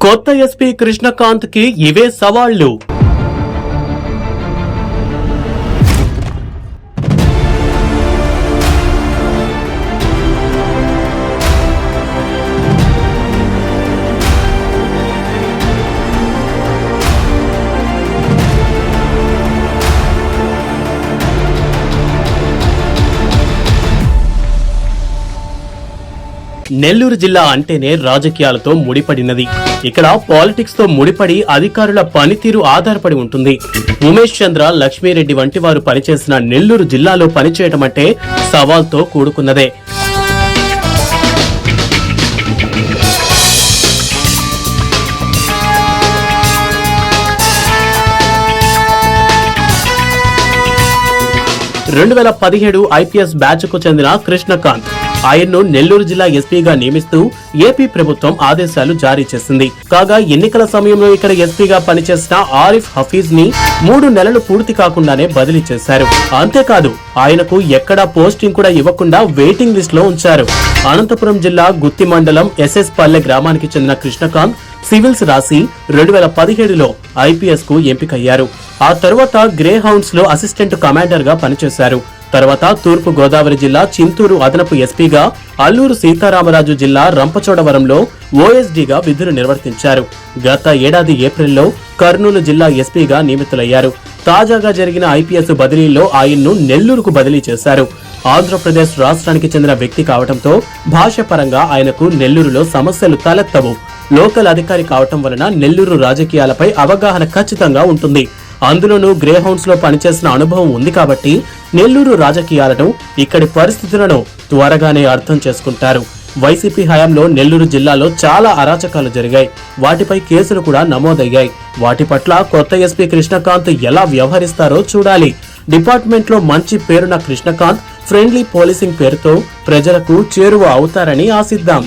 కొత్త ఎస్పీ కృష్ణకాంత్ కి ఇవే సవాళ్లు. నెల్లూరు జిల్లా అంటేనే రాజకీయాలతో ముడిపడినది. ఇక్కడ పాలిటిక్స్ తో ముడిపడి అధికారుల పనితీరు ఆధారపడి ఉంటుంది. ఉమేష్ చంద్ర, లక్ష్మీరెడ్డి వంటి వారు పనిచేసిన నెల్లూరు జిల్లాలో పనిచేయటం అంటే సవాల్తో కూడుకున్నదే. ఐపీఎస్ బ్యాచ్ కు చెందిన కృష్ణకాంత్, ఆయన్ను నెల్లూరు జిల్లా ఎస్పీగా నియమిస్తూ ఏపీ ప్రభుత్వం ఆదేశాలు జారీ చేసింది. కాగా ఎన్నికల సమయంలో ఇక్కడ ఎస్పీగా పనిచేసిన ఆరిఫ్ హఫీజ్ ని 3 నెలలు పూర్తి కాకుండానే బదిలీ చేశారు. అంతేకాదు ఆయనకు ఎక్కడా పోస్టింగ్ కూడా ఇవ్వకుండా వెయిటింగ్ లిస్ట్ లో ఉంచారు. అనంతపురం జిల్లా గుత్తి మండలం ఎస్ఎస్ పల్లె గ్రామానికి చెందిన కృష్ణకాంత్ సివిల్స్ రాసి 2017లో ఐపీఎస్ కు ఎంపికయ్యారు. ఆ తర్వాత గ్రే హౌండ్స్ లో అసిస్టెంట్ కమాండర్ గా పనిచేశారు. తర్వాత తూర్పు గోదావరి జిల్లా చింతూరు అదనపు ఎస్పీగా, అల్లూరు సీతారామరాజు జిల్లా రంపచోడవరంలో ఓఎస్డీగా విధులు నిర్వర్తించారు. గత ఏడాది ఏప్రిల్లో కర్నూలు జిల్లా ఎస్పీగా నియమితులయ్యారు. తాజాగా జరిగిన ఐపీఎస్ బదిలీలో ఆయన్ను నెల్లూరుకు బదిలీ చేశారు. ఆంధ్రప్రదేశ్ రాష్ట్రానికి చెందిన వ్యక్తి కావడంతో భాషపరంగా ఆయనకు నెల్లూరులో సమస్యలు తలెత్తవు. లోకల్ అధికారి కావటం వలన నెల్లూరు రాజకీయాలపై అవగాహన ఖచ్చితంగా ఉంటుంది. అందులోనూ గ్రే హౌండ్స్ లో పనిచేసిన అనుభవం ఉంది కాబట్టి నెల్లూరు రాజకీయాలను, ఇక్కడి పరిస్థితులను త్వరగానే అర్థం చేసుకుంటారు. వైసీపీ హయాంలో నెల్లూరు జిల్లాలో చాలా అరాచకాలు జరిగాయి. వాటిపై కేసులు కూడా నమోదయ్యాయి. వాటి పట్ల కొత్త ఎస్పీ కృష్ణకాంత్ ఎలా వ్యవహరిస్తారో చూడాలి. డిపార్ట్మెంట్ లో మంచి పేరున్న కృష్ణకాంత్ ఫ్రెండ్లీ పోలీసింగ్ పేరుతో ప్రజలకు చేరువ అవుతారని ఆశిద్దాం.